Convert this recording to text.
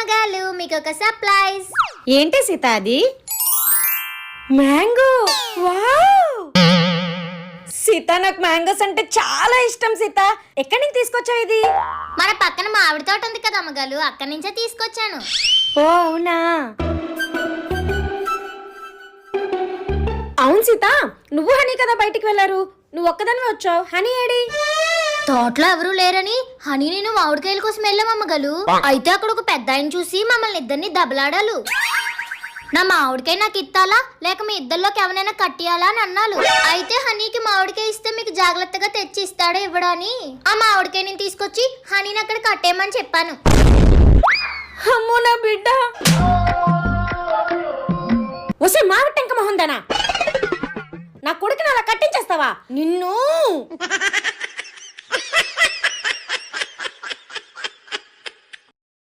అమ్మగారు, మీకు ఒక సర్ప్రైజ్. ఏంటి సీత అది? మ్యాంగో. వావ్ సీత, నాకు మ్యాంగోస్ అంటే చాలా ఇష్టం. సీత, ఎక్కడి నుంచి తీసుకొచ్చావు ఇది? మన పక్కన మామిడి తోట ఉంది కదా అమ్మగారు, అక్కడి నుంచే తీసుకొచ్చాను. ఓ అవునా. అవును సీత, నువ్వు హనీ కదా బయటికి వెళ్ళారు, నువ్వు ఒక్కదానివే వచ్చావు. Honey AD? తోటలో ఎవరూ లేరని హనీ నేను మామిడికాయల కోసం వెళ్ళాం అమ్మగారు. అయితే అక్కడ ఒక పెద్ద ఆయన చూసి మమ్మల్ని ఇద్దరిని దెబ్బలాడాలు. నా మామిడికాయ నాకు ఇత్తాలా లేక మీ ఇద్దరిలోకి ఎవరైనా కట్టియాలా అని అన్నాడు. అయితే హనీకి మామిడికాయ ఇస్తే మీకు జాగ్రత్తగా తెచ్చి ఇస్తాడో ఇవ్వడాని ఆ మామిడికాయ నేను తీసుకొచ్చి హనీని అక్కడ కట్టేయమని చెప్పాను. అమ్మో నా బిడ్డ. వసే మామిడి టెంక మొహందనా, నా కొడుకుని అలా కట్టించేస్తావా నిన్ను?